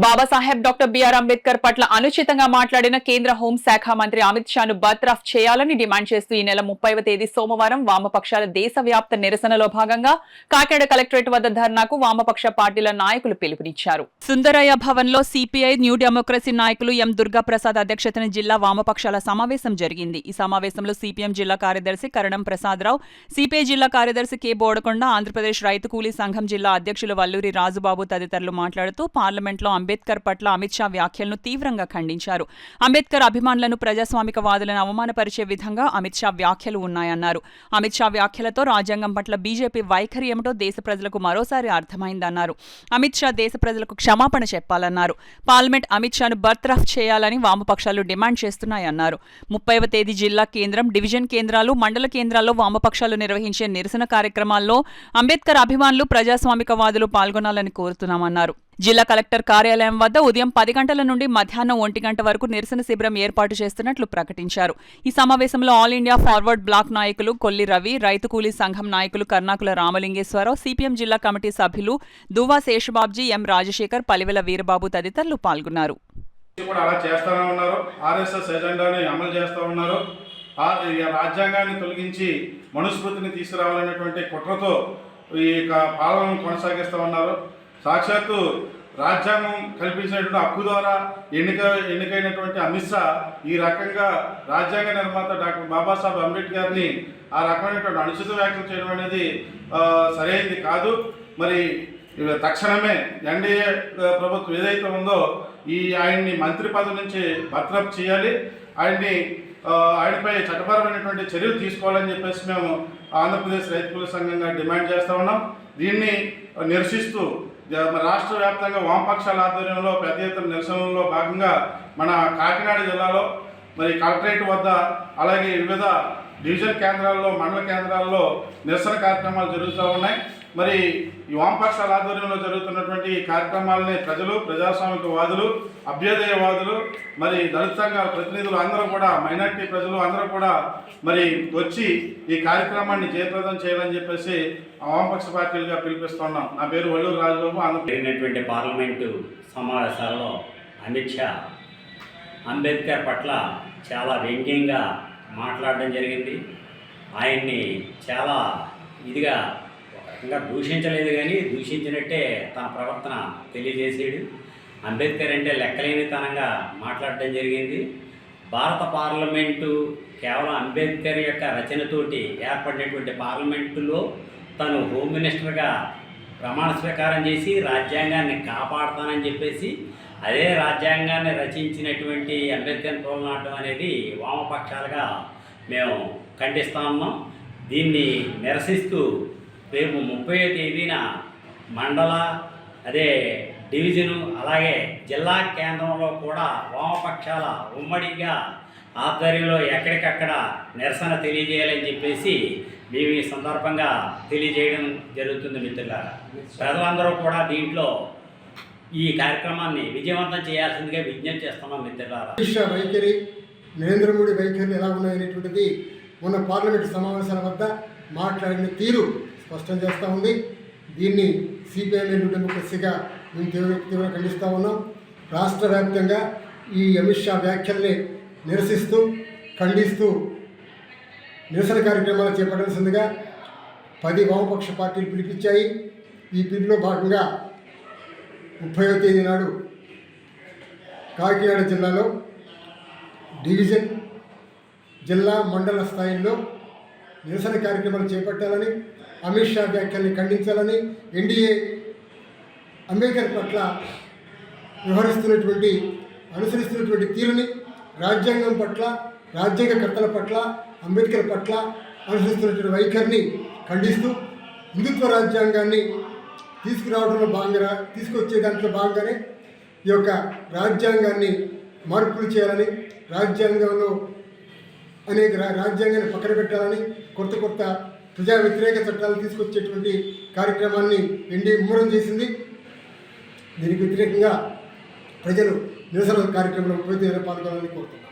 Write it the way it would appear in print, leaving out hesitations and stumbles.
Babasaheb doctor BR Ambedkar పట్ల అనుచితంగా మాట్లాడిన కేంద్ర హోంశాఖ మంత్రి అమిత్ షాను బర్తరఫ్ చేయాలని డిమాండ్ చేస్తూ ఈ నెల 30వ తేదీ సోమవారం వామపక్షాల దేశవ్యాప్త నిరసనలో భాగంగా కాకినాడ కలెక్టరేట్ వద్ద ధర్నాకు వామపక్ష పార్టీల నాయకులు పిలుపునిచ్చారు. సుందరయ్య భవన్ లో సిపిఐ న్యూ డెమోక్రసీ నాయకులు ఎం దుర్గాప్రసాద్ అధ్యక్షతన జిల్లా వామపక్షాల సమావేశం జరిగింది. ఈ సమావేశంలో సిపిఎం జిల్లా కార్యదర్శి కరణం ప్రసాదరావు, సిపిఐ జిల్లా కార్యదర్శి కె బోడకొండ, ఆంధ్రప్రదేశ్ రైతు కూలీ సంఘం జిల్లా అధ్యక్షులు వల్లూరి రాజుబాబు తదితరులు మాట్లాడుతూ పార్లమెంట్లో అంబేద్కర్ పట్ల అమిత్ షా వ్యాఖ్యలను తీవ్రంగా ఖండించారు. అంబేద్కర్ అభిమానులను, ప్రజాస్వామికవాదులను అవమానపరిచే విధంగా అమిత్ షా వ్యాఖ్యలు ఉన్నాయన్నారు. అమిత్ షా వ్యాఖ్యలతో రాజ్యాంగం పట్ల బీజేపీ వైఖరి ఏమిటో దేశ ప్రజలకు మరోసారి అర్థమైందన్నారు. అమిత్ షా దేశ ప్రజలకు క్షమాపణ చెప్పాలన్నారు. పార్లమెంట్ అమిత్ షాను బర్తరఫ్ చేయాలని వామపక్షాలు డిమాండ్ చేస్తున్నాయన్నారు. 30వ తేదీ జిల్లా కేంద్రం, డివిజన్ కేంద్రాలు, మండల కేంద్రాల్లో వామపక్షాలు నిర్వహించే నిరసన కార్యక్రమాల్లో అంబేద్కర్ అభిమానులు, ప్రజాస్వామికవాదులు పాల్గొనాలని కోరుతున్నామన్నారు. జిల్లా కలెక్టర్ కార్యాలయం వద్ద ఉదయం 10 గంటల నుండి మధ్యాహ్నం 1 గంట వరకు నిరసన శిబిరం ఏర్పాటు చేస్తున్నట్లు ప్రకటించారు. ఈ సమావేశంలో ఆల్ ఇండియా ఫార్వర్డ్ బ్లాక్ నాయకులు కొల్లి రవి, రైతు కూలీ సంఘం నాయకులు కర్నాకుల రామలింగేశ్వరరావు, సిపిఎం జిల్లా కమిటీ సభ్యులు దువ్వా శేషబాబ్జీ, ఎం రాజశేఖర్, పలివెల వీరబాబు తదితరులు పాల్గొన్నారు. రాజ్యాంగాన్ని తొలగించి మనుస్మృతిని తీసుకురావాలనేటువంటి కుట్రతో ఈ పాలనను కొనసాగిస్తూ ఉన్నారు. సాక్షాత్తు రాజ్యాంగం కల్పించినటువంటి హక్కు ద్వారా ఎన్నికైనటువంటి అమిత్ షా ఈ రకంగా రాజ్యాంగ నిర్మాత డాక్టర్ బాబాసాహెబ్ అంబేద్కర్ని ఆ రకమైనటువంటి అనుచిత వ్యాఖ్యలు చేయడం అనేది సరైనది కాదు. మరి తక్షణమే ఎన్డీఏ ప్రభుత్వం ఏదైతే ఉందో ఆయన్ని మంత్రి పదవి నుంచి బర్తరఫ్ చేయాలి, ఆయనపై చట్టపరమైనటువంటి చర్యలు తీసుకోవాలని చెప్పేసి మేము ఆంధ్రప్రదేశ్ రైతు కూలీ సంఘంగా డిమాండ్ చేస్తూ ఉన్నాం. దీన్ని నిరసిస్తూ రాష్ట్ర వ్యాప్తంగా వామపక్షాల ఆధ్వర్యంలో పెద్ద ఎత్తున నిరసనలో భాగంగా మన కాకినాడ జిల్లాలో మరి కలెక్టరేట్ వద్ద, అలాగే వివిధ డివిజన్ కేంద్రాల్లో, మండల కేంద్రాల్లో నిరసన కార్యక్రమాలు జరుగుతూ ఉన్నాయి. మరి ఈ వామపక్షాల ఆధ్వర్యంలో జరుగుతున్నటువంటి కార్యక్రమాలని ప్రజలు, ప్రజాస్వామికవాదులు, అభ్యుదయవాదులు, మరి దళిత సంఘాల ప్రతినిధులు అందరూ కూడా, మైనార్టీ ప్రజలు అందరూ కూడా మరి వచ్చి ఈ కార్యక్రమాన్ని జయప్రదం చేయాలని చెప్పేసి వామపక్ష పార్టీలుగా పిలిపిస్తున్నాం. నా పేరు వల్లూరు రాజుబాబు. జరిగినటువంటి పార్లమెంటు సమావేశాల్లో అమిత్ షా అంబేద్కర్ పట్ల చాలా వ్యంగ్యంగా మాట్లాడడం జరిగింది. ఆయన్ని చాలా ఇదిగా ఇంకా దూషించలేదు, కానీ దూషించినట్టే తన ప్రవర్తన తెలియజేసాడు. అంబేద్కర్ అంటే లెక్కలేనితనంగా మాట్లాడడం జరిగింది. భారత పార్లమెంటు కేవలం అంబేద్కర్ యొక్క రచనతోటి ఏర్పడినటువంటి పార్లమెంటులో తను హోమ్ మినిస్టర్గా ప్రమాణ స్వీకారం చేసి రాజ్యాంగాన్ని కాపాడుతానని చెప్పేసి అదే రాజ్యాంగాన్ని రచించినటువంటి అంబేద్కర్ని తోలనాటం అనేది వామపక్షాలుగా మేము ఖండిస్తా ఉన్నాం. దీన్ని నిరసిస్తూ రేపు 30వ తేదీన మండల, అదే డివిజను, అలాగే జిల్లా కేంద్రంలో కూడా వామపక్షాల ఉమ్మడిగా ఆధ్వర్యంలో ఎక్కడికక్కడ నిరసన తెలియజేయాలని చెప్పేసి మేము ఈ సందర్భంగా తెలియజేయడం జరుగుతుంది. మిత్రులారా, ప్రజలందరూ కూడా దీంట్లో ఈ కార్యక్రమాన్ని విజయవంతం చేయాల్సిందిగా విజ్ఞప్తి చేస్తున్నాం. మిత్రులారా, వైఖరి, నరేంద్ర మోడీ వైఖరి ఎలా ఉన్నాయనేటువంటిది మొన్న పార్లమెంటు సమావేశాల వద్ద మాట్లాడిన తీరు స్పష్టం చేస్తూ ఉంది. దీన్ని సిపిఐ న్యూ డెమోక్రసీగా మేము తీవ్రంగా ఖండిస్తూ ఉన్నాం. రాష్ట్ర వ్యాప్తంగా ఈ అమిత్ షా వ్యాఖ్యల్ని నిరసిస్తూ, ఖండిస్తూ నిరసన కార్యక్రమాలు చేపట్టాల్సిందిగా 10 వామపక్ష పార్టీలు పిలిపించాయి. ఈ పిలుపులో భాగంగా 30వ తేదీ నాడు కాకినాడ జిల్లాలో డివిజన్, జిల్లా, మండల స్థాయిల్లో నిరసన కార్యక్రమాలు చేపట్టాలని, అమిత్ షా వ్యాఖ్యల్ని ఖండించాలని, ఎన్డీఏ అంబేద్కర్ పట్ల అనుసరిస్తున్నటువంటి తీరుని, రాజ్యాంగం పట్ల, రాజ్యాంగకర్తల పట్ల, అంబేద్కర్ పట్ల అనుసరిస్తున్నటువంటి వైఖరిని ఖండిస్తూ హిందుత్వ రాజ్యాంగాన్ని తీసుకొచ్చే దాంట్లో భాగంగానే ఈ యొక్క రాజ్యాంగాన్ని మార్పులు చేయాలని, రాజ్యాంగంలో అనేక రాజ్యాంగాన్ని పక్కన పెట్టాలని, కొత్త ప్రజా వ్యతిరేక చట్టాలు తీసుకొచ్చేటువంటి కార్యక్రమాన్ని ఎన్డీఏ ముమ్మరం చేసింది. దీనికి వ్యతిరేకంగా ప్రజలు నిరసన కార్యక్రమంలో పాల్గొనాలని కోరుతున్నారు.